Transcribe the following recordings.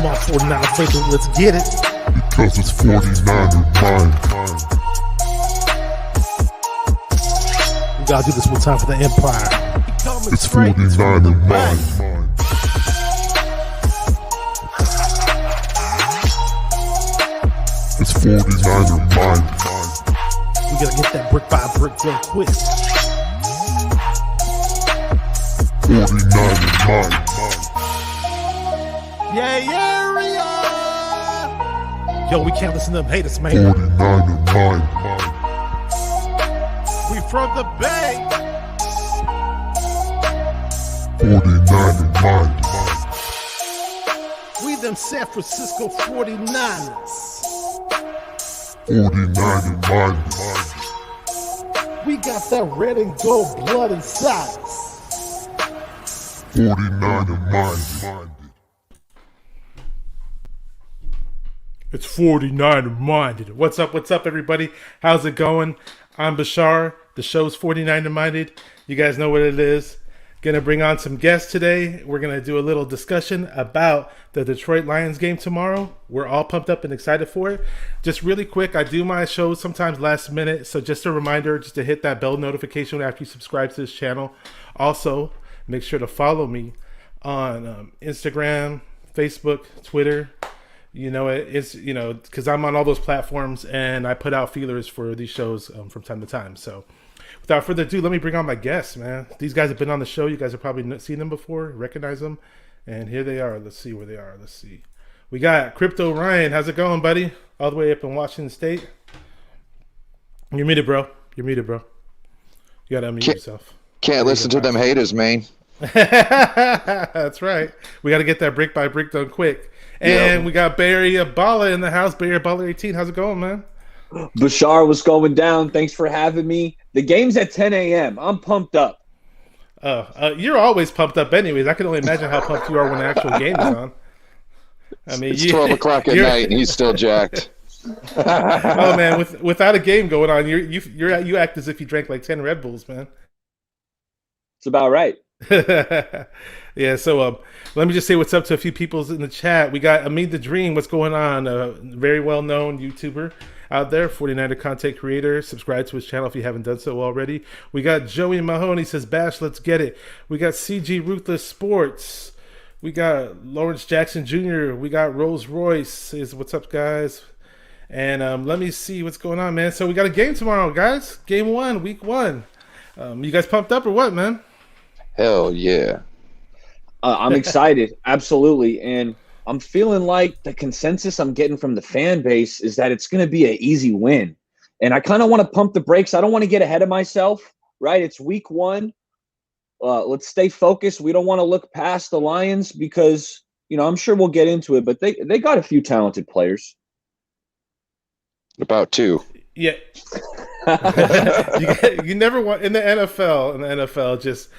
Come on, 49 Faithful, let's get it. Because it's 49er mind. We gotta do this one time for the Empire. It's 49er mind. It's 49er mind. We gotta get that brick by brick real quick. 49er mind. Yeah. Yo, we can't listen to them haters, man. 49er mind. We from the Bay. 49er mind. We them San Francisco 49ers. 49er mind. We got that red and gold blood inside us. 49er mind. It's 49 Minded. What's up, everybody? How's it going? I'm Bashar. The show's 49 Minded. You guys know what it is. Gonna bring on some guests today. We're gonna do a little discussion about the Detroit Lions game tomorrow. We're all pumped up and excited for it. Just really quick, I do my shows sometimes last minute, so just a reminder just to hit that bell notification after you subscribe to this channel. Also, make sure to follow me on Instagram, Facebook, Twitter. You know, it's, you know, because I'm on all those platforms and I put out feelers for these shows from time to time. So without further ado, let me bring on my guests, man. These guys have been on the show. You guys have probably seen them before, recognize them. And here they are. Let's see where they are. Let's see. We got Crypto Ryan. How's it going, buddy? All the way up in Washington State. You're muted, bro. You got to unmute yourself. Can't listen to them haters, man. That's right. We got to get that brick by brick done quick. And we got Barry Abala in the house. Barry Abala 18. How's it going, man? Bashar, what's going down? Thanks for having me. The game's at 10 a.m. I'm pumped up. You're always pumped up anyways. I can only imagine how pumped you are when the actual game is on. I mean, it's 12 o'clock at night and he's still jacked. Oh, man, without a game going on, you act as if you drank like 10 Red Bulls, man. It's about right. Yeah, so let me just say what's up to a few people in the chat. We got Amid the Dream. What's going on? A very well-known YouTuber out there, 49er content creator. Subscribe to his channel if you haven't done so already. We got Joey Mahoney says, Bash, let's get it. We got CG Ruthless Sports. We got Lawrence Jackson Jr. We got Rolls Royce says, what's up, guys? And let me see what's going on, man. So we got a game tomorrow, guys. Game 1, week 1. You guys pumped up or what, man? Hell yeah. I'm excited, absolutely. And I'm feeling like the consensus I'm getting from the fan base is that it's going to be an easy win. And I kind of want to pump the brakes. I don't want to get ahead of myself, right? It's week 1. Let's stay focused. We don't want to look past the Lions because, you know, I'm sure we'll get into it, but they got a few talented players. About 2. Yeah. you never want in the NFL, just,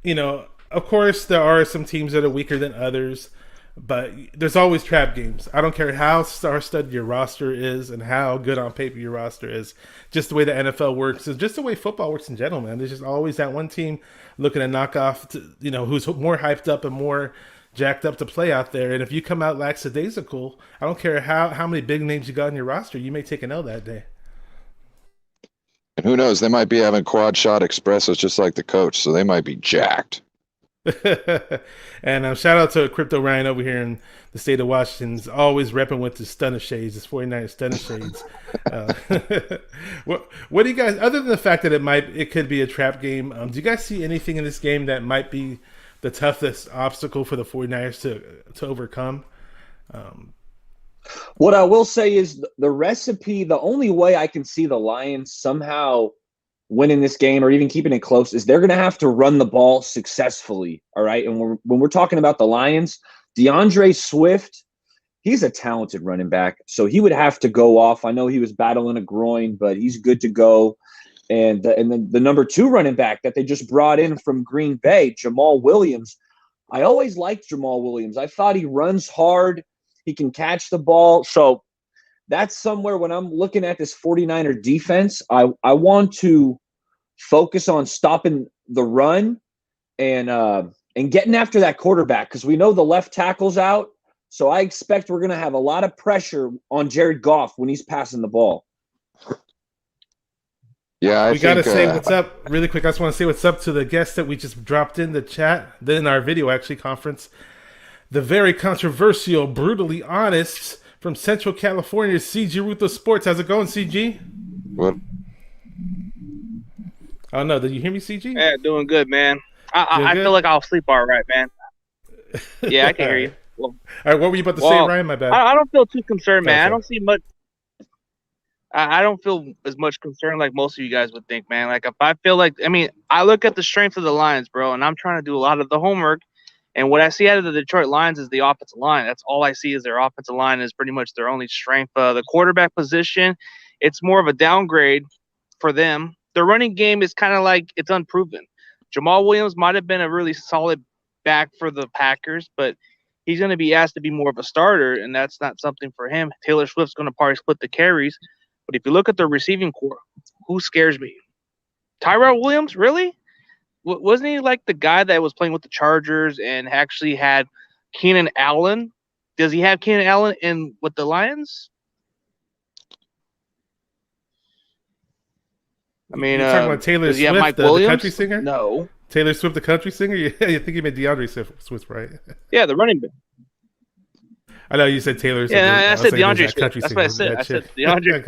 you know, of course, there are some teams that are weaker than others, but there's always trap games. I don't care how star-studded your roster is and how good on paper your roster is. Just the way the NFL works is just the way football works in general, man. There's just always that one team looking to knock off, you know, who's more hyped up and more jacked up to play out there. And if you come out lackadaisical, I don't care how many big names you got on your roster, you may take an L that day. And who knows, they might be having quad shot expressos just like the coach, so they might be jacked. And shout out to Crypto Ryan over here in the state of Washington, always repping with the Stunner Shades, his 49 Stunner Shades. What do you guys, other than the fact that it could be a trap game, do you guys see anything in this game that might be the toughest obstacle for the 49ers to overcome? What I will say is the recipe, the only way I can see the Lions somehow winning this game or even keeping it close is they're going to have to run the ball successfully. All right. And when we're talking about the Lions, DeAndre Swift, he's a talented running back. So he would have to go off. I know he was battling a groin, but he's good to go. And then the number 2 running back that they just brought in from Green Bay, Jamal Williams. I always liked Jamal Williams. I thought he runs hard. He can catch the ball. So that's somewhere when I'm looking at this 49er defense, I want to focus on stopping the run and getting after that quarterback because we know the left tackle's out. So I expect we're going to have a lot of pressure on Jared Goff when he's passing the ball. Yeah, we got to say what's up really quick. I just want to say what's up to the guests that we just dropped in the chat, in our video actually conference. The very controversial, brutally honest from Central California, CG Rutho Sports. How's it going, CG? What? Oh no, did you hear me, CG? Yeah, doing good, man. I feel like I'll sleep all right, man. Yeah, I can hear you. Well, all right, what were you about to say, Ryan? My bad. I don't feel too concerned, man. Okay. I don't see much. I don't feel as much concern like most of you guys would think, man. Like, if I feel like, I mean, I look at the strength of the Lions, bro, and I'm trying to do a lot of the homework. And what I see out of the Detroit Lions is the offensive line. That's all I see is their offensive line is pretty much their only strength. The quarterback position, it's more of a downgrade for them. The running game is kind of like it's unproven. Jamal Williams might have been a really solid back for the Packers, but he's going to be asked to be more of a starter, and that's not something for him. Taylor Swift's going to probably split the carries. But if you look at the receiving core, who scares me? Tyrell Williams, really? Wasn't he like the guy that was playing with the Chargers and actually had Keenan Allen? Does he have Keenan Allen with the Lions? I mean, you're talking about Taylor Swift, the country singer? No. Taylor Swift, the country singer? Yeah, you think you meant DeAndre Swift, right? Yeah, the running back. I know you said Taylor. Yeah, I said DeAndre Swift. That's what I said. I said DeAndre.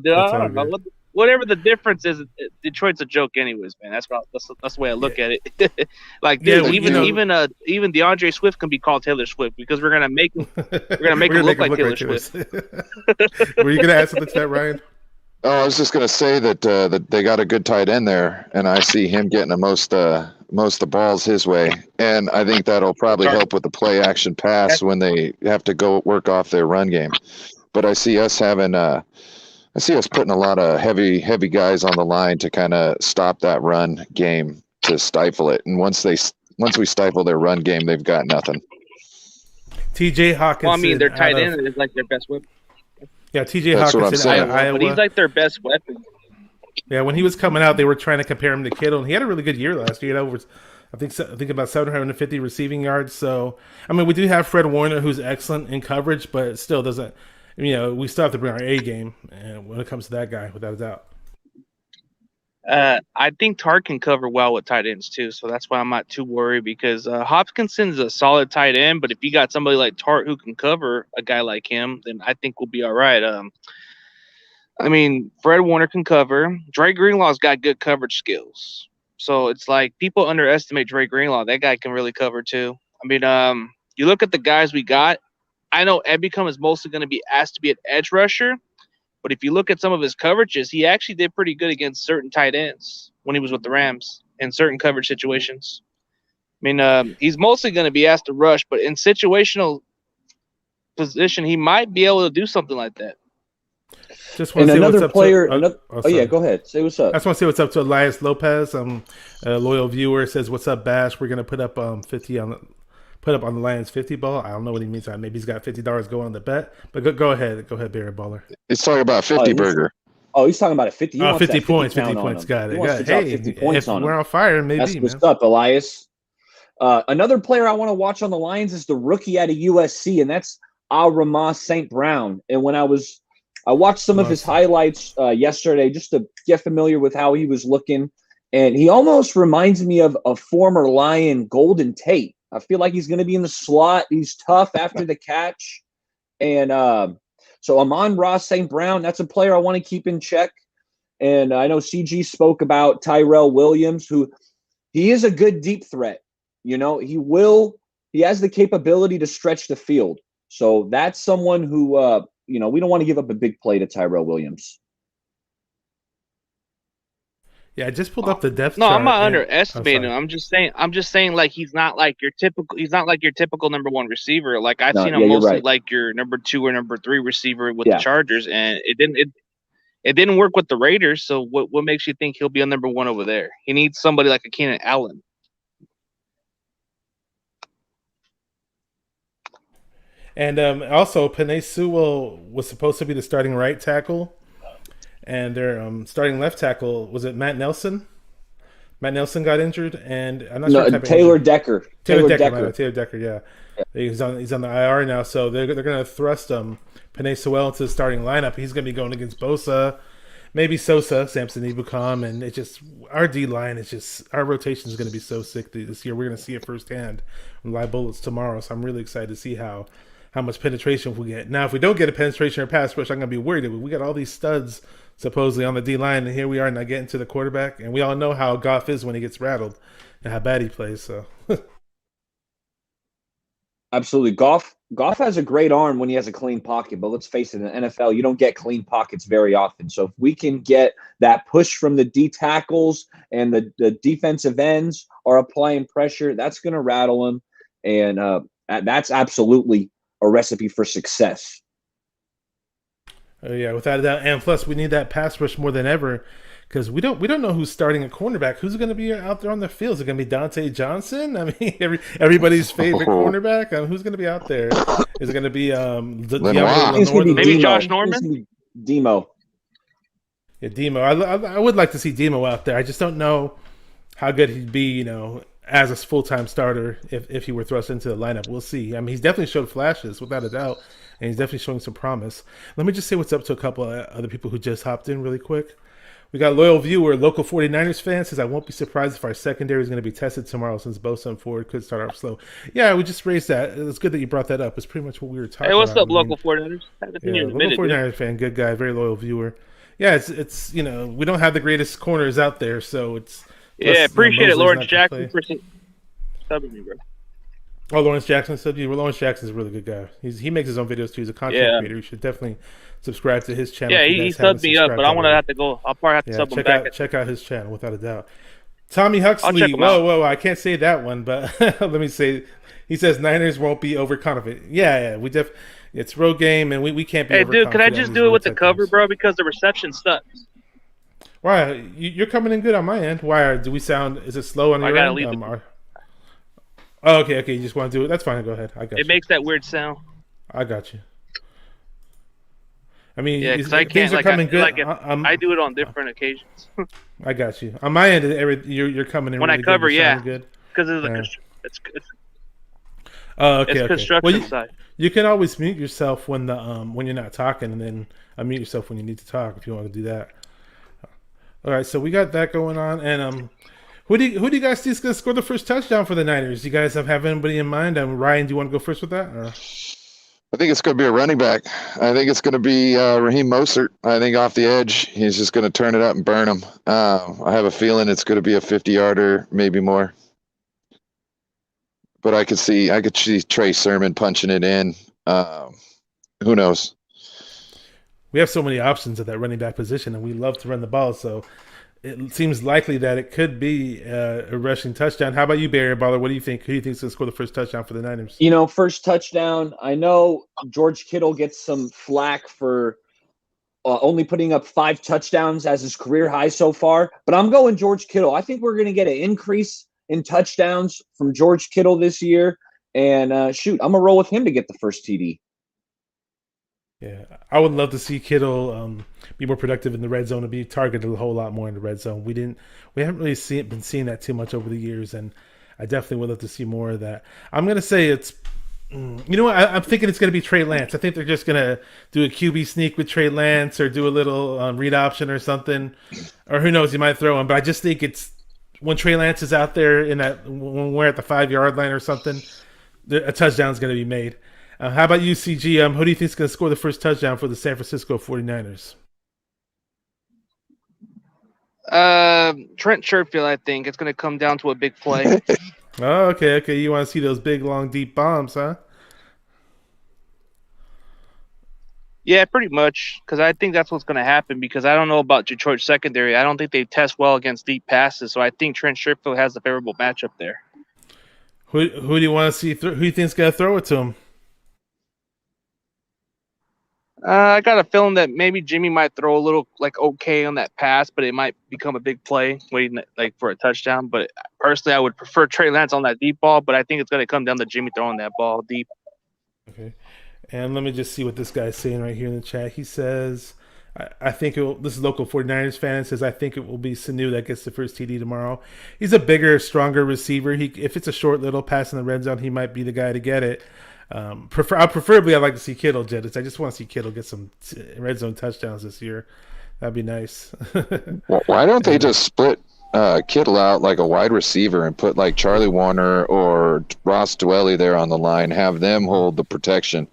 Dude, I don't know. Whatever the difference is, Detroit's a joke, anyways, man. That's the way I look at it. Like, dude, even DeAndre Swift can be called Taylor Swift because we're gonna make him look like Taylor Swift. Were you gonna add something to that, Ryan? Oh, I was just gonna say that they got a good tight end there, and I see him getting the most of the balls his way, and I think that'll probably help with the play action pass when they have to go work off their run game. But I see us having putting a lot of heavy guys on the line to kind of stop that run game, to stifle it. And once we stifle their run game, they've got nothing. TJ Hawkins. Well, I mean, their tight end is like their best weapon. Yeah, TJ Hawkins in Iowa. But he's like their best weapon. Yeah, when he was coming out, they were trying to compare him to Kittle, and he had a really good year last year. I think about 750 receiving yards. So, I mean, we do have Fred Warner, who's excellent in coverage, but it still doesn't. We still have to bring our A game, and when it comes to that guy, without a doubt. I think Tart can cover well with tight ends too, so that's why I'm not too worried, because Hopkinson's a solid tight end, but if you got somebody like Tart who can cover a guy like him, then I think we'll be all right. I mean, Fred Warner can cover. Dre Greenlaw's got good coverage skills, so it's like people underestimate Dre Greenlaw. That guy can really cover too. I mean, you look at the guys we got. I know Ebicom is mostly going to be asked to be an edge rusher, but if you look at some of his coverages, he actually did pretty good against certain tight ends when he was with the Rams in certain coverage situations. I mean, he's mostly going to be asked to rush, but in situational position, he might be able to do something like that. Just want to say what's up player. To, yeah, go ahead. Say what's up. I just want to say what's up to Elias Lopez. A loyal viewer says, "What's up, Bash? We're going to put up 50 on the." Put up on the Lions 50 ball. I don't know what he means. Maybe he's got $50 going on the bet. But go ahead, Barry Baller. He's talking about 50 burger. He's talking about a 50. 50 points. 50 points. Got it. Hey, 50 points if we're on fire, maybe. That's what's up, Elias. Another player I want to watch on the Lions is the rookie out of USC, and that's Ramon St. Brown. And when I watched some of his highlights yesterday just to get familiar with how he was looking, and he almost reminds me of a former Lion, Golden Tate. I feel like he's going to be in the slot. He's tough after the catch. And so Amon-Ra St. Brown, that's a player I want to keep in check. And I know CG spoke about Tyrell Williams, who he is a good deep threat. He has the capability to stretch the field. So that's someone who, we don't want to give up a big play to Tyrell Williams. Yeah, I just pulled up the depth chart. No, I'm not underestimating him. I'm just saying like he's not like your typical number one receiver. Like I've seen him mostly like your number 2 or number 3 receiver with the Chargers, and it didn't work with the Raiders. So what makes you think he'll be a number 1 over there? He needs somebody like a Keenan Allen. And also Penei Sewell was supposed to be the starting right tackle. And their starting left tackle, was it Matt Nelson? Matt Nelson got injured, and I'm not sure No, what type of Taylor injury. Decker. Taylor Taylor Decker, Decker. Taylor Decker, yeah. He's on the IR now, so they're going to thrust Panay Sewell into the starting lineup. He's going to be going against Bosa, maybe Sosa, Samson Ibukam, and it's just our D line is just our rotation is going to be so sick this year. We're going to see it firsthand on live bullets tomorrow. So I'm really excited to see how much penetration we get. Now, if we don't get a penetration or pass rush, I'm going to be worried. We got all these studs supposedly on the D line, and here we are not getting to the quarterback. And we all know how Goff is when he gets rattled and how bad he plays. So. Absolutely. Goff has a great arm when he has a clean pocket, but let's face it, in the NFL, you don't get clean pockets very often. So if we can get that push from the D tackles and the defensive ends are applying pressure, that's going to rattle him. And that's absolutely a recipe for success. Yeah, without a doubt. And plus, we need that pass rush more than ever because we don't know who's starting at cornerback. Who's going to be out there on the field? Is it going to be Dante Johnson? I mean, everybody's favorite cornerback. Who's going to be out there? Is it going to be maybe Josh Norman? Demo. Yeah, Demo. I would like to see Demo out there. I just don't know how good he'd be, as a full-time starter if he were thrust into the lineup. We'll see. I mean, he's definitely showed flashes, without a doubt, and he's definitely showing some promise. Let me just say what's up to a couple of other people who just hopped in really quick. We got loyal viewer, local 49ers fan, says, I won't be surprised if our secondary is going to be tested tomorrow since Bosa and Ford could start off slow. Yeah, we just raised that. It's good that you brought that up. It's pretty much what we were talking about. Hey, what's up, local 49ers? Local 49ers fan, good guy, very loyal viewer. Yeah, it's we don't have the greatest corners out there, so it's... Yeah, appreciate it, Lawrence Jackson, for subbing me, bro. Oh, Lawrence Jackson subbed you? Well, Lawrence Jackson's a really good guy. He makes his own videos, too. He's a content creator. You should definitely subscribe to his channel. Yeah, he subbed me up, but I'm going to have to go. I'll probably have to sub him back. Check out his channel, without a doubt. Tommy Huxley. Whoa, I can't say that one, but let me say, he says Niners won't be overconfident. Yeah, it's road game, and we can't be overconfident. Hey, dude, can I just do it with the cover, bro? Because the reception sucks. Why? You're coming in good on my end. Why? Do we sound... Is it slow on your end? Oh, okay. You just want to do it? That's fine. Go ahead. I got you. It makes that weird sound. I got you. I mean, yeah, because I can't. I do it on different occasions. I got you. On my end, you're coming in when really I cover, good. Because it's construction side. You can always mute yourself when you're not talking, and then unmute yourself when you need to talk if you want to do that. All right, so we got that going on, and who do you guys think is going to score the first touchdown for the Niners? Do you guys have anybody in mind? Ryan, do you want to go first with that? Or? I think it's going to be a running back. I think it's going to be Raheem Mostert. I think off the edge, he's just going to turn it up and burn them. I have a feeling it's going to be a 50-yarder, maybe more. But I could see Trey Sermon punching it in. Who knows? We have so many options at that running back position, and we love to run the ball, so it seems likely that it could be a rushing touchdown. How about you, Barry Baller? What do you think? Who do you think is going to score the first touchdown for the Niners? First touchdown. I know George Kittle gets some flack for only putting up 5 touchdowns as his career high so far, but I'm going George Kittle. I think we're going to get an increase in touchdowns from George Kittle this year, and I'm going to roll with him to get the first TD. Yeah, I would love to see Kittle be more productive in the red zone and be targeted a whole lot more in the red zone. We haven't really been seeing that too much over the years, and I definitely would love to see more of that. I'm gonna say it's, I'm thinking it's gonna be Trey Lance. I think they're just gonna do a QB sneak with Trey Lance or do a little read option or something, or who knows, he might throw him. But I just think it's when Trey Lance is out there when we're at the 5-yard line or something, a touchdown is gonna be made. How about you, CG? Who do you think is going to score the first touchdown for the San Francisco 49ers? Trent Sherfield, I think. It's going to come down to a big play. Oh, okay. You want to see those big, long, deep bombs, huh? Yeah, pretty much, because I think that's what's going to happen, because I don't know about Detroit's secondary. I don't think they test well against deep passes, so I think Trent Sherfield has a favorable matchup there. Who do you want to see? Who do you think is going to throw it to him? I got a feeling that maybe Jimmy might throw a little okay on that pass, but it might become a big play waiting for a touchdown. But personally, I would prefer Trey Lance on that deep ball, but I think it's going to come down to Jimmy throwing that ball deep. Okay. And let me just see what this guy's saying right here in the chat. He says, I think this is local 49ers fan says I think it will be Sanu that gets the first TD tomorrow. He's a bigger, stronger receiver. If it's a short little pass in the red zone, he might be the guy to get it. Preferably, I'd like to see Kittle get it. I just want to see Kittle get some red zone touchdowns this year. That'd be nice. Well, why don't they just split Kittle out like a wide receiver and put like Charlie Warner or Ross Dwelly there on the line, have them hold the protection,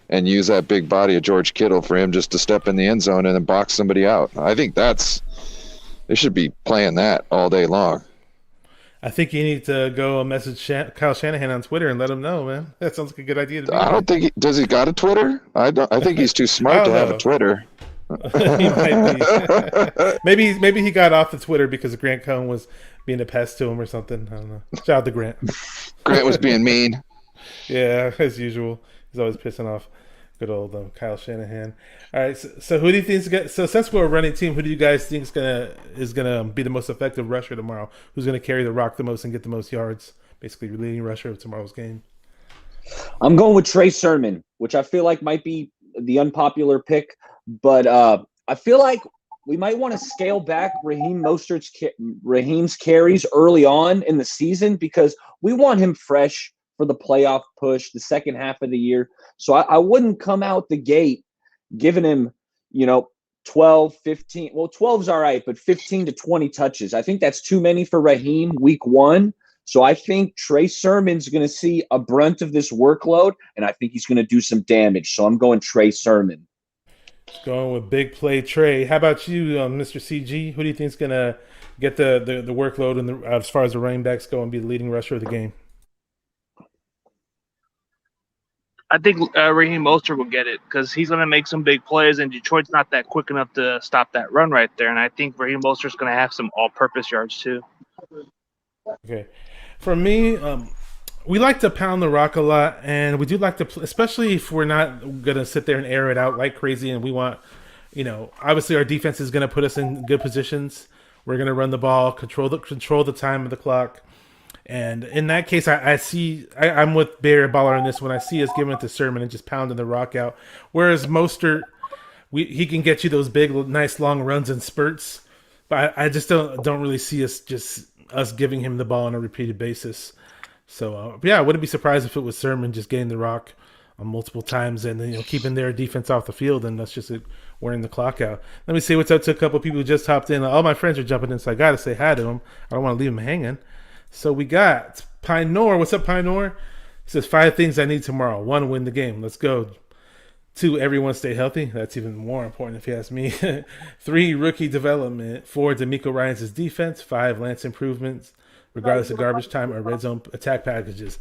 and use that big body of George Kittle for him just to step in the end zone and then box somebody out. I think they should be playing that all day long. I think you need to go message Kyle Shanahan on Twitter and let him know, man. That sounds like a good idea to me. I don't think does he got a Twitter? I think he's too smart to have a Twitter. He might be. Maybe he got off the Twitter because Grant Cohn was being a pest to him or something. I don't know. Shout out to Grant. Grant was being mean. Yeah, as usual. He's always pissing off good old Kyle Shanahan. All right, so who do you think so since we're a running team, who do you guys think is gonna be the most effective rusher tomorrow? Who's gonna carry the rock the most and get the most yards? Basically, your leading rusher of tomorrow's game. I'm going with Trey Sermon, which I feel like might be the unpopular pick, but I feel like we might want to scale back Raheem's carries early on in the season because we want him fresh for the playoff push, the second half of the year. So I wouldn't come out the gate giving him, 12, 15. Well, 12's all right, but 15 to 20 touches. I think that's too many for Raheem week one. So I think Trey Sermon's going to see a brunt of this workload, and I think he's going to do some damage. So I'm going Trey Sermon. Going with big play Trey. How about you, Mr. CG? Who do you think is going to get the workload and as far as the running backs go and be the leading rusher of the game? I think Raheem Mostert will get it because he's going to make some big plays, and Detroit's not that quick enough to stop that run right there. And I think Raheem Mostert's going to have some all-purpose yards too. Okay. For me, we like to pound the rock a lot, and we do like to, especially if we're not going to sit there and air it out like crazy, and we want, obviously our defense is going to put us in good positions. We're going to run the ball, control the time of the clock. And in that case, I'm with Barry Baller on this one. I see us giving it to Sermon and just pounding the rock out. Whereas Mostert, he can get you those big, nice long runs and spurts. But I just don't really see us giving him the ball on a repeated basis. So, I wouldn't be surprised if it was Sermon just getting the rock on multiple times and then, keeping their defense off the field, and that's just wearing the clock out. Let me say what's up to a couple of people who just hopped in. All my friends are jumping in, so I got to say hi to them. I don't want to leave them hanging. So we got Pinor. What's up, Pinor? He says 5 things I need tomorrow. 1, win the game. Let's go. 2, everyone stay healthy. That's even more important if you ask me. 3, rookie development. 4, D'Amico Ryans' defense. 5, Lance improvements, regardless of garbage time or red zone attack packages.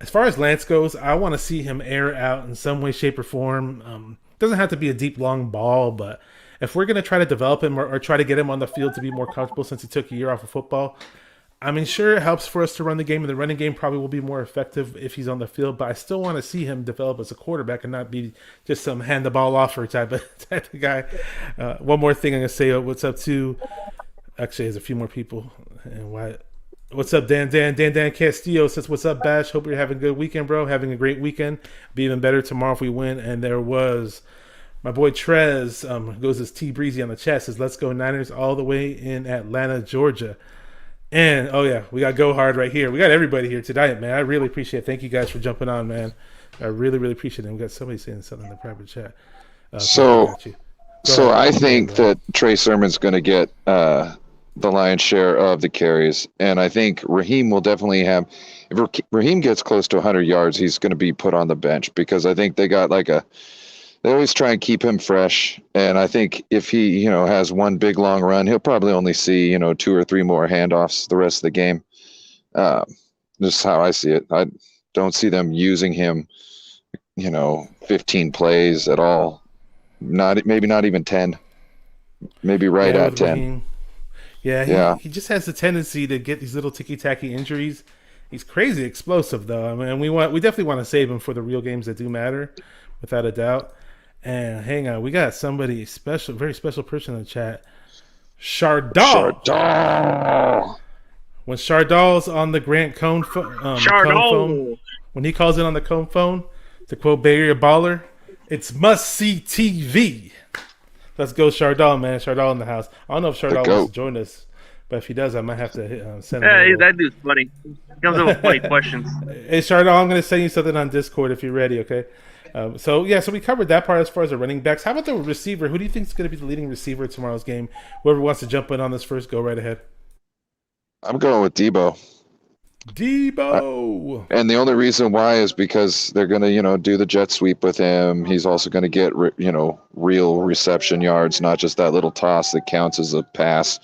As far as Lance goes, I want to see him air out in some way, shape, or form. Doesn't have to be a deep, long ball, but if we're going to try to develop him or try to get him on the field to be more comfortable since he took a year off of football, I mean, sure, it helps for us to run the game, and the running game probably will be more effective if he's on the field, but I still want to see him develop as a quarterback and not be just some hand the ball offer type of guy. One more thing I'm going to say, what's up to, actually, there's a few more people. And what's up, Dan Castillo says, what's up, Bash? Hope you're having a good weekend, bro. Having a great weekend. Be even better tomorrow if we win. And there was my boy Trez, goes as T Breezy on the chat, says, let's go Niners all the way in Atlanta, Georgia. And, we got Go Hard right here. We got everybody here tonight, man. I really appreciate it. Thank you guys for jumping on, man. I really, really appreciate it. We got somebody saying something in the private chat. I think that Trey Sermon's going to get the lion's share of the carries. And I think Raheem will definitely have – if Raheem gets close to 100 yards, he's going to be put on the bench because I think they got they always try and keep him fresh. And I think if he, has one big long run, he'll probably only see, 2 or 3 more handoffs the rest of the game. Just how I see it. I don't see them using him, 15 plays at all. Maybe not even 10. Maybe at 10. Raheem. Yeah, he just has the tendency to get these little ticky-tacky injuries. He's crazy explosive, though. I mean, we definitely want to save him for the real games that do matter, without a doubt. And hang on, we got somebody special, very special person in the chat. Chardal. When Chardal's on the Grant Cohn phone, when he calls in on the Cohn phone, to quote Barry Baller, it's must-see TV. Let's go, Chardal, man. Chardal in the house. I don't know if Chardal goat. wants to join us, but if he does, I might have to send him. Hey, that dude's funny. He comes up with funny questions. Hey, Chardal, I'm going to send you something on Discord if you're ready, okay? So we covered that part as far as the running backs. How about the receiver? Who do you think is going to be the leading receiver in tomorrow's game? Whoever wants to jump in on this first, go right ahead. I'm going with Debo. Debo. And the only reason why is because they're going to, do the jet sweep with him. He's also going to get, real reception yards, not just that little toss that counts as a pass.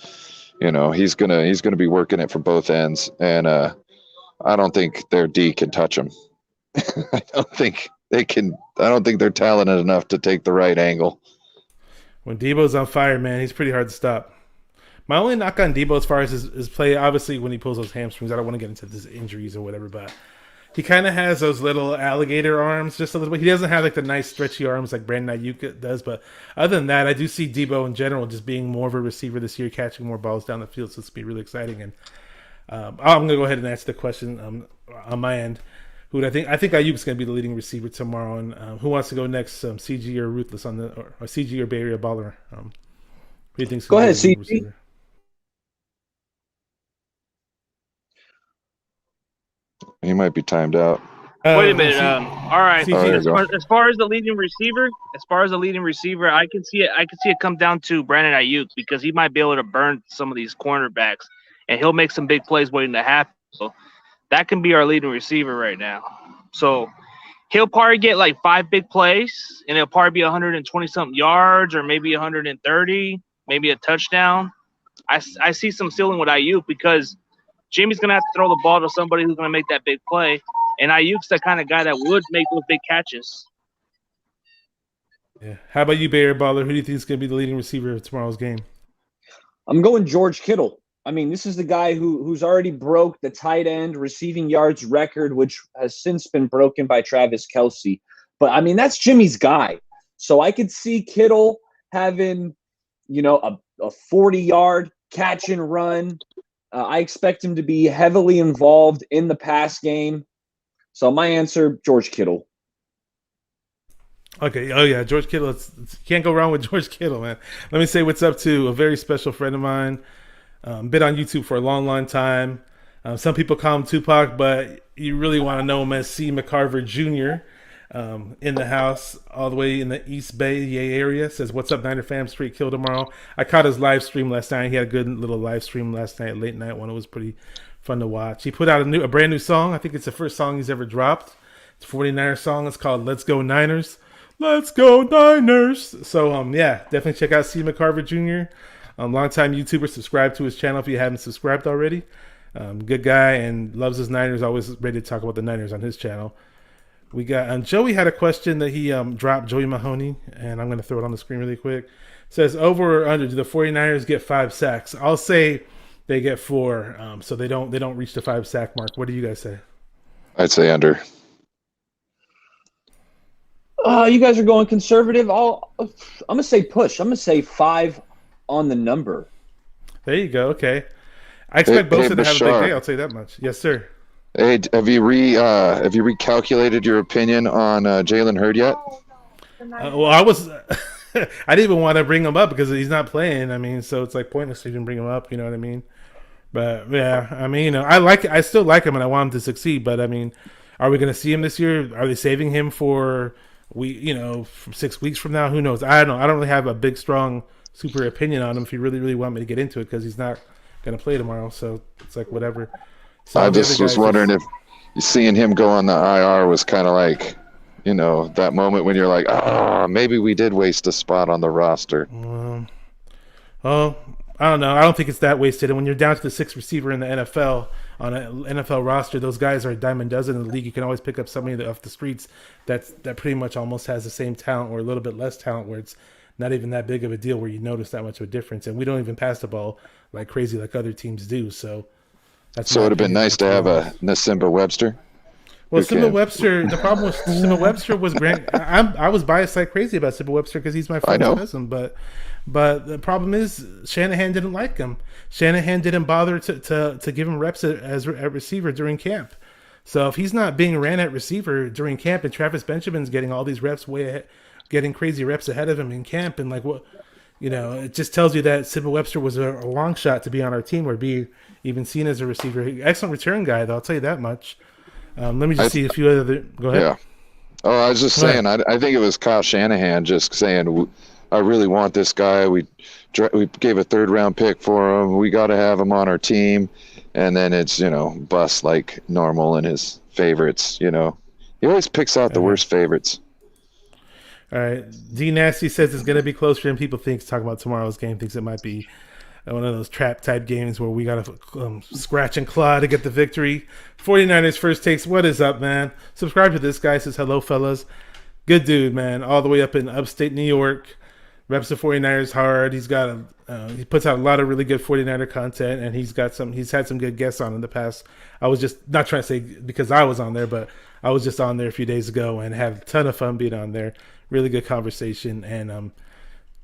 He's going to be working it from both ends. And I don't think their D can touch him. I don't think they're talented enough to take the right angle. When Debo's on fire, man, he's pretty hard to stop. My only knock on Debo as far as his play, obviously, when he pulls those hamstrings, I don't want to get into his injuries or whatever, but he kind of has those little alligator arms just a little bit. He doesn't have like the nice stretchy arms like Brandon Ayuk does, but other than that, I do see Debo in general just being more of a receiver this year, catching more balls down the field, so it's going to be really exciting. And I'm going to go ahead and answer the question on my end. I think Ayuk's going to be the leading receiver tomorrow. And who wants to go next? CG or Ruthless on or CG or Bay Area Baller? Who do you think's go ahead, CG. receiver? He might be timed out. Wait a minute. All right. CG. As far as the leading receiver, I can see it come down to Brandon Ayuk because he might be able to burn some of these cornerbacks, and he'll make some big plays waiting to happen. So that can be our leading receiver right now. So he'll probably get like 5 big plays, and it'll probably be 120-something yards or maybe 130, maybe a touchdown. I see some ceiling with Ayuk because Jimmy's going to have to throw the ball to somebody who's going to make that big play, and Ayuk's the kind of guy that would make those big catches. Yeah. How about you, Bay Area Baller? Who do you think is going to be the leading receiver of tomorrow's game? I'm going George Kittle. I mean, this is the guy who's already broke the tight end receiving yards record, which has since been broken by Travis Kelce. But, I mean, that's Jimmy's guy. So I could see Kittle having, a 40-yard catch and run. I expect him to be heavily involved in the pass game. So my answer, George Kittle. Okay. Oh, yeah. George Kittle. Can't go wrong with George Kittle, man. Let me say what's up to a very special friend of mine. Been on YouTube for a long, long time. Some people call him Tupac, but you really want to know him as C. McCarver Jr. In the house, all the way in the East Bay area. Says, "What's up, Niner fam? Straight kill tomorrow." I caught his live stream last night. He had a good little live stream last night, late night one. It was pretty fun to watch. He put out a brand new song. I think it's the first song he's ever dropped. It's a 49er song. It's called "Let's Go Niners." Let's go Niners. So yeah, definitely check out C. McCarver Jr. Longtime YouTuber. Subscribe to his channel if you haven't subscribed already. Good guy and loves his Niners. Always ready to talk about the Niners on his channel. We got Joey had a question that he dropped, Joey Mahoney, and I'm going to throw it on the screen really quick. It says, over or under, do the 49ers get 5 sacks? I'll say they get 4, so they don't reach the 5 sack mark. What do you guys say? I'd say under. You guys are going conservative. I'm going to say push. I'm going to say 5 on the number. There you go. Okay. I expect both of them to have a big day. I'll say that much. Yes, sir. Hey, have you recalculated your opinion on Jalen Hurd yet? Well, I didn't even want to bring him up because he's not playing. I mean, so it's like pointless to even bring him up. You know what I mean? But yeah, I mean, I still like him and I want him to succeed. But I mean, are we going to see him this year? Are they saving him for from 6 weeks from now? Who knows? I don't know. I don't really have a big, strong, super opinion on him. If you really, really want me to get into it, because he's not going to play tomorrow. So it's like whatever. So I just was wondering if seeing him go on the IR was kind of like, that moment when you're like, maybe we did waste a spot on the roster. I don't know. I don't think it's that wasted. And when you're down to the 6th receiver in the NFL on an NFL roster, those guys are a dime a dozen in the league. You can always pick up somebody off the streets that pretty much almost has the same talent or a little bit less talent, where it's not even that big of a deal where you notice that much of a difference. And we don't even pass the ball like crazy like other teams do. So it would have been nice to have a Nasimba Webster. Well, Simba Webster, the problem with Simba Webster was I was biased like crazy about Simba Webster because he's my favorite cousin, but the problem is Shanahan didn't like him. Shanahan didn't bother to give him reps as a receiver during camp. So if he's not being ran at receiver during camp and Travis Benjamin's getting all these reps way ahead, getting crazy reps ahead of him in camp, and like what it just tells you that Sybil Webster was a long shot to be on our team or be even seen as a receiver. Excellent return guy, though. I'll tell you that much. Let me just see a few other. Go ahead. Yeah. Oh, I was just saying. I think it was Kyle Shanahan just saying, "I really want this guy. We gave a 3rd-round pick for him. We got to have him on our team." And then it's bust like normal in his favorites. He always picks out the worst favorites. All right. D Nasty says it's going to be closer than people think. Talking about tomorrow's game, thinks it might be one of those trap type games where we got to scratch and claw to get the victory. 49ers First Takes. What is up, man? Subscribe to this guy. Says hello, fellas. Good dude, man. All the way up in upstate New York. Reps the 49ers hard. He's got he puts out a lot of really good 49er content, and he's had some good guests on in the past. I was just not trying to say because I was on there, but I was just on there a few days ago and had a ton of fun being on there. Really good conversation, and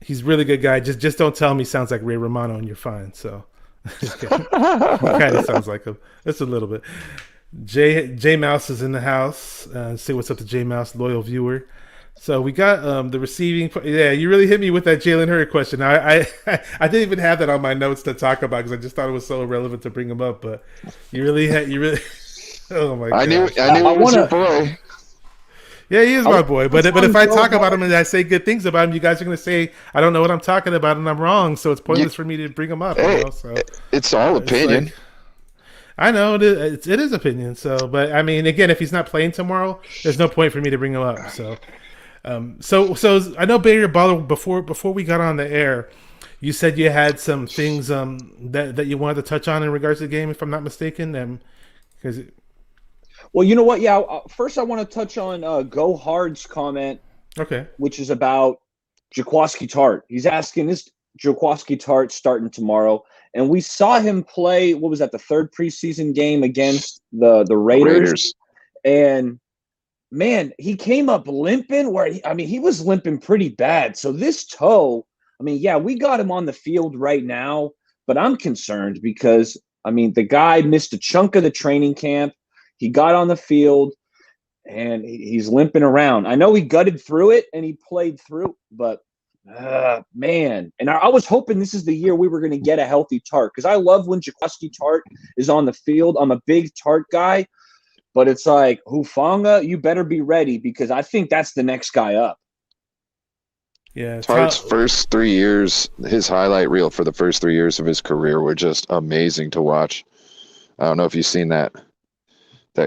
he's a really good guy. Just don't tell him he sounds like Ray Romano, and you're fine. So, kind of sounds like him. Just a little bit. J Mouse is in the house. Say what's up to J Mouse, loyal viewer. So we got the receiving. Yeah, you really hit me with that Jalen Hurd question. I didn't even have that on my notes to talk about because I just thought it was so irrelevant to bring him up. But you really. Oh my god! I knew it was your boy. Yeah, he is my boy. But if I talk about him and I say good things about him, you guys are going to say I don't know what I'm talking about and I'm wrong. So it's pointless for me to bring him up. Hey, so it's all opinion. Like, I know it is opinion. So, but I mean, again, if he's not playing tomorrow, there's no point for me to bring him up. So, so I know Barrier Baller before we got on the air, you said you had some things that you wanted to touch on in regards to the game, if I'm not mistaken. Because. Well, you know what? Yeah, first I want to touch on Go Hard's comment, which is about Jaquiski Tart. He's asking, is Jaquiski Tart starting tomorrow? And we saw him play, what was that, the 3rd preseason game against the Raiders. And, man, he came up limping he was limping pretty bad. So this toe, yeah, we got him on the field right now, but I'm concerned because, the guy missed a chunk of the training camp. He got on the field, and he's limping around. I know he gutted through it, and he played through, but, man. And I was hoping this is the year we were going to get a healthy Tart because I love when Jaquiski Tart is on the field. I'm a big Tart guy, but it's like, Hufanga, you better be ready because I think that's the next guy up. Yeah, Tart's first 3 years, his highlight reel for the first 3 years of his career were just amazing to watch. I don't know if you've seen that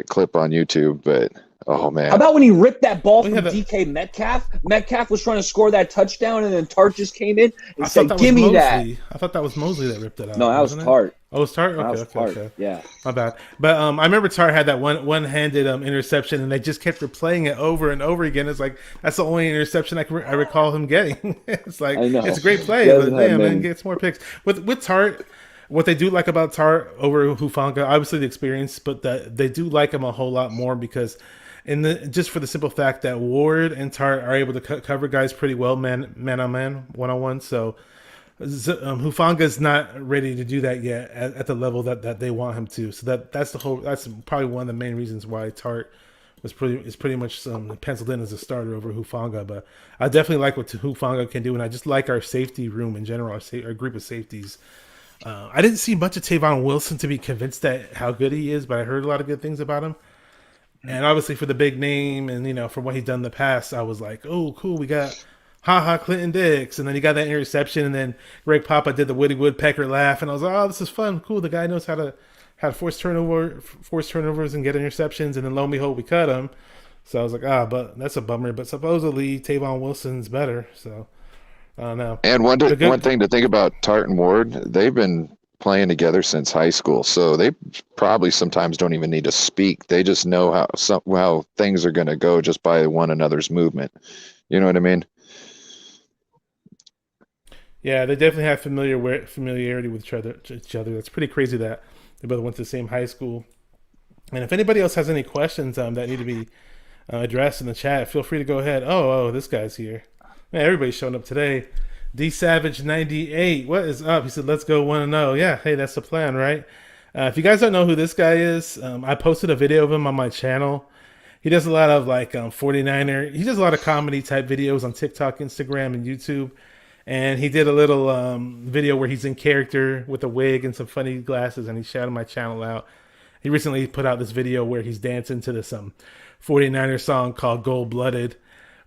clip on YouTube, but oh man. How about when he ripped that ball from DK Metcalf? Metcalf was trying to score that touchdown, and then Tart just came in and said, "Give me that." I thought that was Mosley that ripped it out. No, that was Tart. Oh, it was Tart? Okay. Yeah. My bad. But I remember Tart had that one-handed interception, and they just kept replaying it over and over again. It's like, that's the only interception I recall him getting. It's like, it's a great play, but damn, man, gets more picks. With Tart, what they do like about Tart over Hufanga, obviously the experience, but they do like him a whole lot more because just for the simple fact that Ward and Tart are able to cover guys pretty well, man on man, 1-on-1. So Hufanga is not ready to do that yet at the level that they want him to. So that's probably one of the main reasons why Tart is pretty much penciled in as a starter over Hufanga. But I definitely like what Hufanga can do, and I just like our safety room in general, our group of safeties. I didn't see much of Tavon Wilson to be convinced that how good he is, but I heard a lot of good things about him. And obviously for the big name and, from what he's done in the past, I was like, oh, cool, we got Clinton Dix. And then he got that interception, and then Greg Papa did the Woody Woodpecker laugh, and I was like, oh, this is fun, cool. The guy knows how to force turnovers and get interceptions, and then lo and behold, we cut him. So I was like, but that's a bummer. But supposedly Tavon Wilson's better, so I don't know. And one thing to think about Tart and Ward, they've been playing together since high school, so they probably sometimes don't even need to speak. They just know how things are going to go just by one another's movement. You know what I mean? Yeah, they definitely have familiarity with each other. That's pretty crazy that they both went to the same high school. And if anybody else has any questions that need to be addressed in the chat, feel free to go ahead. Oh, this guy's here. Man, everybody's showing up today. D Savage 98, what is up? He said, "Let's go 1-0." Yeah, hey, that's the plan, right? If you guys don't know who this guy is, I posted a video of him on my channel. He does a lot of 49er. He does a lot of comedy type videos on TikTok, Instagram, and YouTube. and he did a little video where he's in character with a wig and some funny glasses, and he shouted my channel out. He recently put out this video where he's dancing to this 49er song called Gold Blooded,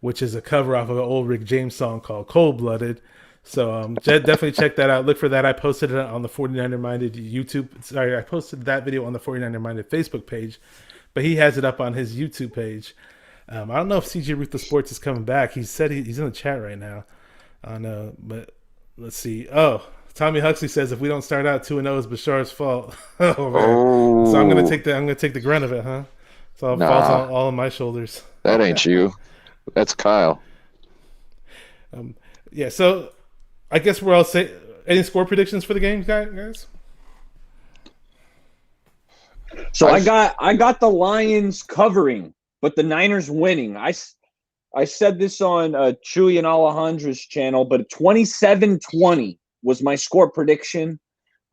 which is a cover off of an old Rick James song called Cold Blooded. So definitely check that out. Look for that. I posted it on the 49er Minded YouTube. Sorry, I posted that video on the 49er Minded Facebook page, but he has it up on his YouTube page. I don't know if CG Ruthless Sports is coming back. He said he's in the chat right now. I know, but let's see. Oh, Tommy Huxley says if we don't start out 2-0, it's Bashar's fault. Oh man! Oh. So I'm gonna take the grunt of it, huh? So it falls all on my shoulders. That ain't you. That's Kyle. Yeah. So I guess we're all say any score predictions for the game, guys. So I got the Lions covering, but the Niners winning. I said this on Chewy and Alejandra's channel, but 27-20 was my score prediction.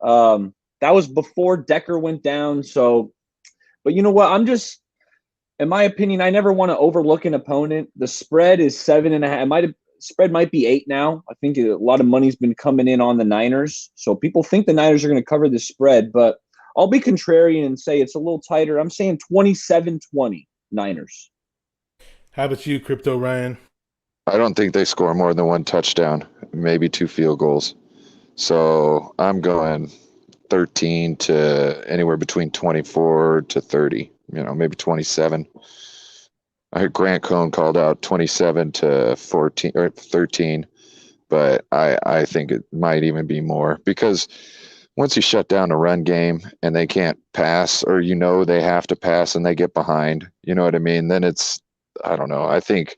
That was before Decker went down. So, but you know what? In my opinion, I never want to overlook an opponent. The spread is 7.5. Spread might be 8 now. I think a lot of money's been coming in on the Niners. So people think the Niners are going to cover the spread, but I'll be contrarian and say it's a little tighter. I'm saying 27-20 Niners. How about you, Crypto Ryan? I don't think they score more than 1 touchdown, maybe 2 field goals. So I'm going 13 to anywhere between 24 to 30, maybe 27. I heard Grant Cohn called out 27 to 14 or 13, but I think it might even be more because once you shut down a run game and they can't pass, or they have to pass and they get behind, you know what I mean? Then I don't know. I think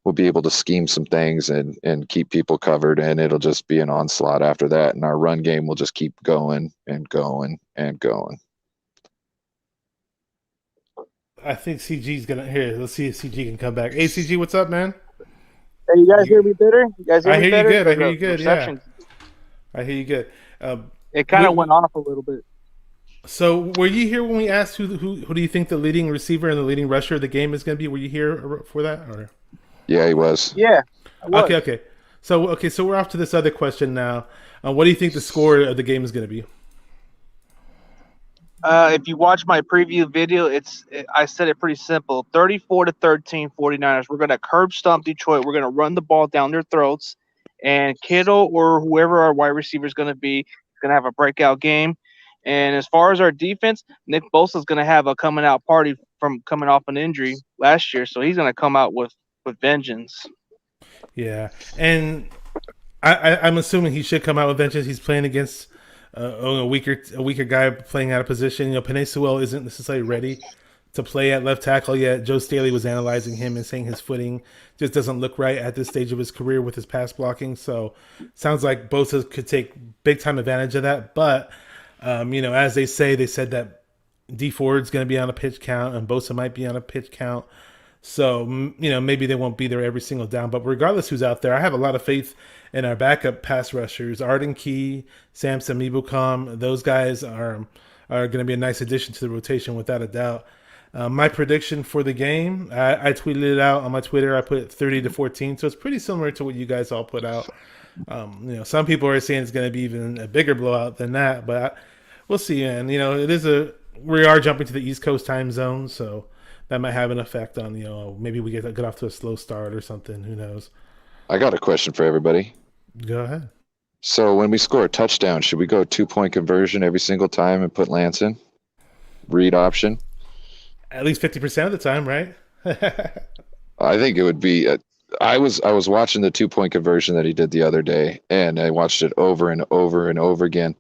we'll be able to scheme some things and keep people covered, and it'll just be an onslaught after that. And our run game will just keep going and going and going. I think CG's gonna here. Let's see if CG can come back. Hey, CG, what's up, man? Hey, you guys hear me better? You guys hear I me hear better? you good. I hear you good. Yeah, Reception. I hear you good. It kind of went off a little bit. So, were you here when we asked who do you think the leading receiver and the leading rusher of the game is going to be? Were you here for that? Or? Yeah, he was. Yeah. Okay. So we're off to this other question now. What do you think the score of the game is going to be? If you watch my preview video, I said it pretty simple. 34-13 49ers. We're going to curb stomp Detroit. We're going to run the ball down their throats. And Kittle or whoever our wide receiver is going to be is going to have a breakout game. And as far as our defense, Nick Bosa's going to have a coming out party from coming off an injury last year. So he's going to come out with vengeance. Yeah. And I'm assuming he should come out with vengeance. He's playing against a weaker guy playing out of position. Penei Sewell isn't necessarily ready to play at left tackle yet. Joe Staley was analyzing him and saying his footing just doesn't look right at this stage of his career with his pass blocking. So sounds like Bosa could take big time advantage of that. But as they said that D Ford's going to be on a pitch count and Bosa might be on a pitch count. So, maybe they won't be there every single down. But regardless who's out there, I have a lot of faith in our backup pass rushers. Arden Key, Samson Ebukam, those guys are going to be a nice addition to the rotation without a doubt. My prediction for the game, I tweeted it out on my Twitter. I put 30-14, so it's pretty similar to what you guys all put out. Some people are saying it's going to be even a bigger blowout than that, but we'll see. And we are jumping to the East Coast time zone, so that might have an effect on maybe we get off to a slow start or something. Who knows? I got a question for everybody. Go ahead. So when we score a touchdown, should we go 2-point conversion every single time and put Lance in? Read option? At least 50% of the time, right? I think it would be. I was watching the 2-point conversion that he did the other day, and I watched it over and over and over again.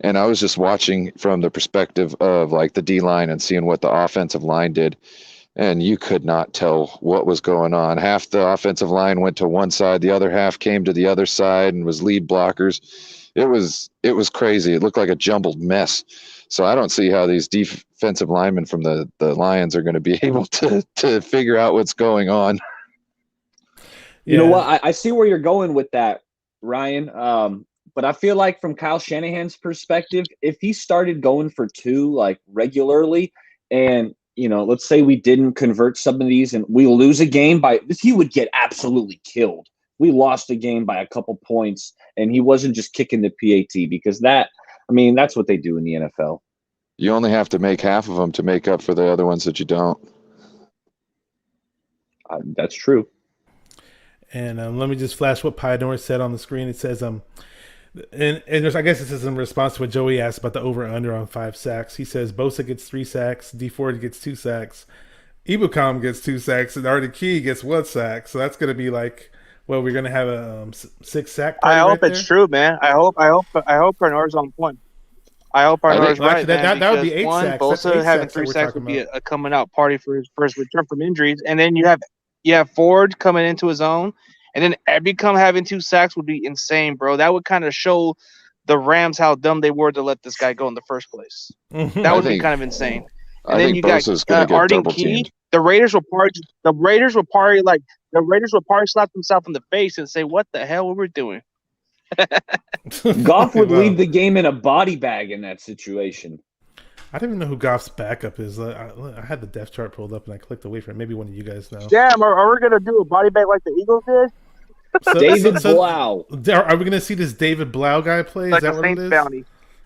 And I was just watching from the perspective of like the D-line and seeing what the offensive line did. And you could not tell what was going on. Half the offensive line went to one side, the other half came to the other side and was lead blockers. It was crazy. It looked like a jumbled mess. So I don't see how these defensive linemen from the Lions are going to be able to figure out what's going on. You know what? I see where you're going with that, Ryan. But I feel like from Kyle Shanahan's perspective, if he started going for 2 like regularly, and let's say we didn't convert some of these and we lose a game he would get absolutely killed. we lost the game by a couple points, and he wasn't just kicking the PAT, because that's what they do in the NFL. You only have to make half of them to make up for the other ones that you don't. That's true. And let me just flash what Pioneer said on the screen. It says, and there's, I guess this is in response to what Joey asked about the over-under on 5 sacks. He says Bosa gets 3 sacks, D Ford gets 2 sacks, Ebukam gets 2 sacks, and Artie Key gets 1 sack. So that's going to be like, well, we're going to have a 6 sack party. I hope right it's there. true, man. I hope Pioneer's on point. I hope Pioneer's right, man. That would be 8 one, sacks. That's Bosa 8 having sacks 3 that we're sacks talking would be about. a coming out party for his first return from injuries, and then you have Ford coming into his own, and then Ebukam having 2 sacks would be insane, bro. That would kind of show the Rams how dumb they were to let this guy go in the first place. That would be kind of insane. And then you got Arden Key. The Raiders will probably slap themselves in the face and say, "What the hell were we doing?" Goff would leave the game in a body bag in that situation. I don't even know who Goff's backup is. I had the depth chart pulled up and I clicked away from it. Maybe one of you guys know. Damn, are we going to do a body bag like the Eagles did? David Blau. Are we going to see this David Blau guy play? Is Like that a what it Saints is? bounty.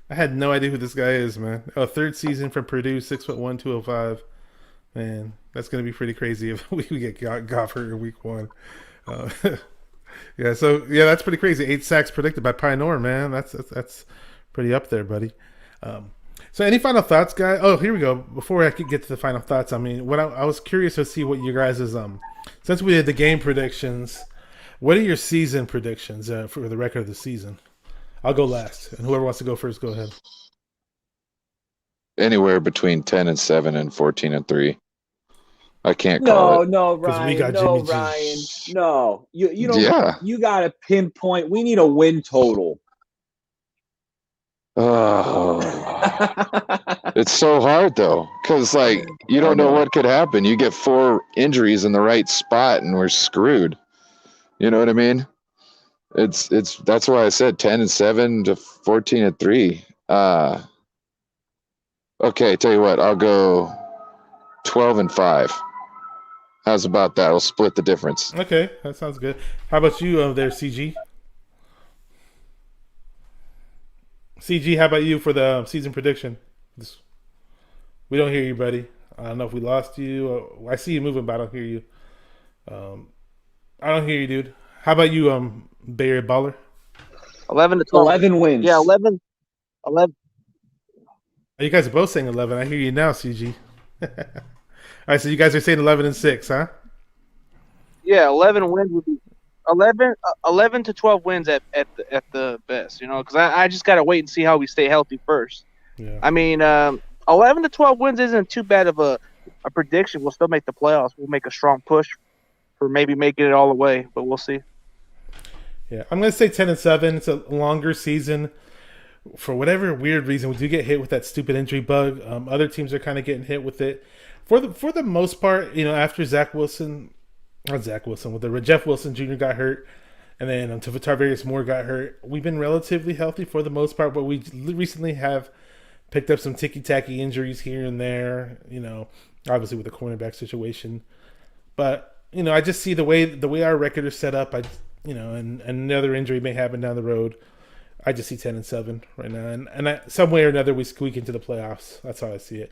I had no idea who this guy is, man. Oh, 3rd season from Purdue, 6'1", 205. Man, that's going to be pretty crazy if we get Goff hurt in week 1. That's pretty crazy. 8 sacks predicted by Pioneer, man. That's pretty up there, buddy. So any final thoughts, guys? Oh, here we go. Before I could get to the final thoughts, I mean, what I was curious to see what you guys is since we did the game predictions, what are your season predictions for the record of the season? I'll go last, and whoever wants to go first, go ahead. Anywhere between 10-7 and 14-3. I can't call it. No, Ryan. We got no, Jimmy G. Ryan. No, you don't. Yeah. You got to pinpoint. We need a win total. Oh, it's so hard though, because like you don't know what could happen. You get 4 injuries in the right spot, and we're screwed. You know what I mean? It's that's why I said 10-7 to 14-3. Okay, tell you what, I'll go 12-5. How's about that? We'll split the difference. Okay, that sounds good. How about you there, CG? CG, how about you for the season prediction? We don't hear you, buddy. I don't know if we lost you. I see you moving, but I don't hear you. I don't hear you, dude. How about you, Bay Area Baller? 11-12. 11 wins. Yeah, 11. You guys are both saying 11. I hear you now, CG. All right, so you guys are saying 11-6, huh? Yeah, 11 wins would be 11 to 12 wins at the best, because I just got to wait and see how we stay healthy first. Yeah. I mean, 11 to 12 wins isn't too bad of a prediction. We'll still make the playoffs. We'll make a strong push for maybe making it all the way, but we'll see. Yeah, I'm going to say 10-7. It's a longer season. For whatever weird reason, we do get hit with that stupid injury bug. Other teams are kind of getting hit with it. For the most part, after Jeff Wilson Jr. got hurt, and then Tarvarius Moore got hurt, we've been relatively healthy for the most part, but we recently have picked up some ticky-tacky injuries here and there, obviously with the cornerback situation. But, I just see the way our record is set up, and another injury may happen down the road. I just see 10-7 right now, and some way or another we squeak into the playoffs. That's how I see it,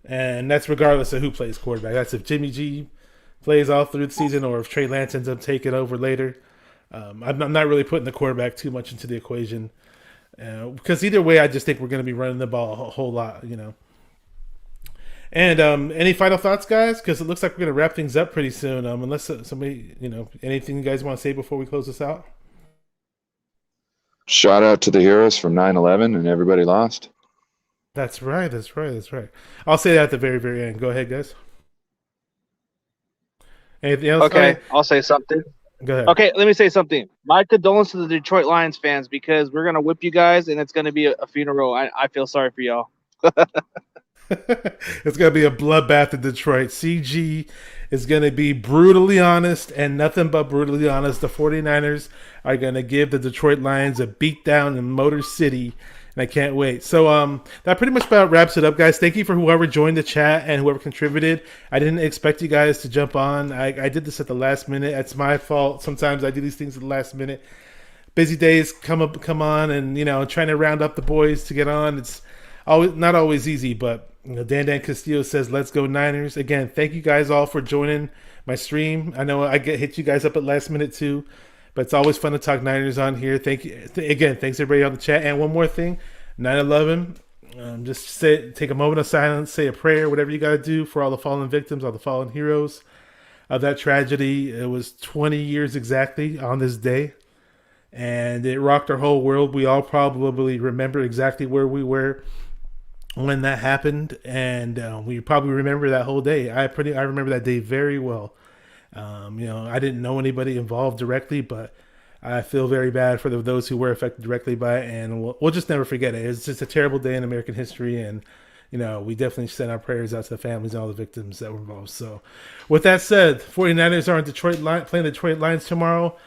and that's regardless of who plays quarterback. That's if Jimmy G plays all through the season, or if Trey Lance ends up taking over later. I'm not really putting the quarterback too much into the equation, because either way, I just think we're going to be running the ball a whole lot, And any final thoughts, guys? Because it looks like we're going to wrap things up pretty soon. Unless somebody, anything you guys want to say before we close this out? Shout out to the heroes from 9/11 and everybody lost. That's right. I'll say that at the very, very end. Go ahead, guys. Anything else? Okay, I'll say something. Go ahead. Okay, let me say something. My condolences to the Detroit Lions fans, because we're going to whip you guys, and it's going to be a funeral. I feel sorry for y'all. It's going to be a bloodbath in Detroit. CG is going to be brutally honest, and nothing but brutally honest. The 49ers are going to give the Detroit Lions a beatdown in Motor City, and I can't wait. So that pretty much about wraps it up, guys. Thank you for whoever joined the chat and whoever contributed. I didn't expect you guys to jump on. I did this at the last minute. It's my fault. Sometimes I do these things at the last minute. Busy days come on, and trying to round up the boys to get on. It's not always easy, but Dan Castillo says, "Let's go Niners." Again, thank you guys all for joining my stream. I know I hit you guys up at last minute too, but it's always fun to talk Niners on here. Thank you again. Thanks everybody on the chat. And one more thing, 9/11. Just take a moment of silence, say a prayer, whatever you got to do for all the fallen victims, all the fallen heroes of that tragedy. It was 20 years exactly on this day, and it rocked our whole world. We all probably remember exactly where we were when that happened, and we probably remember that whole day. I remember that day very well. I didn't know anybody involved directly, but I feel very bad for those who were affected directly by it, and we'll just never forget it. It's just a terrible day in American history, and we definitely send our prayers out to the families and all the victims that were involved. So with that said, 49ers are in Detroit, playing the Detroit Lions tomorrow.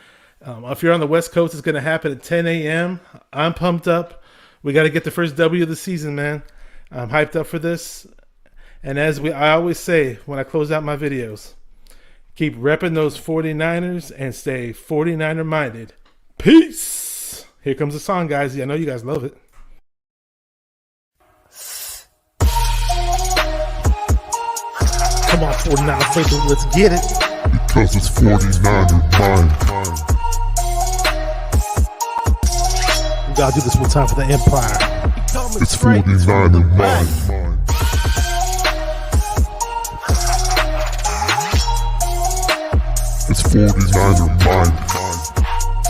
If you're on the West Coast, it's going to happen at 10 a.m. I'm pumped up. We got to get the first W of the season, man. I'm hyped up for this. And I always say when I close out my videos, keep repping those 49ers and stay 49er minded. Peace. Here comes the song, guys. I know you guys love it. Come on, 49er faithful, let's get it. Because it's 49er mind. We gotta do this one time for the Empire. It's 49er mind. It's 49er mind.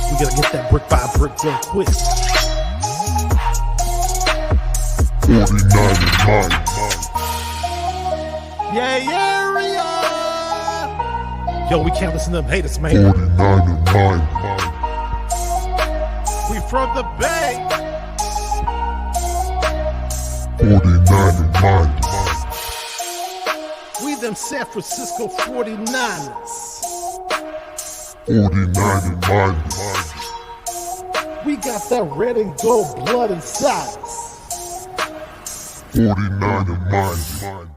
We gotta get that brick by brick real quick. 49er mind. Yo, we can't listen to them haters, man. 49er mind. We from the Bay. 49er mind. We them San Francisco 49ers. 49er mind. We got that red and gold blood inside us. 49er mind.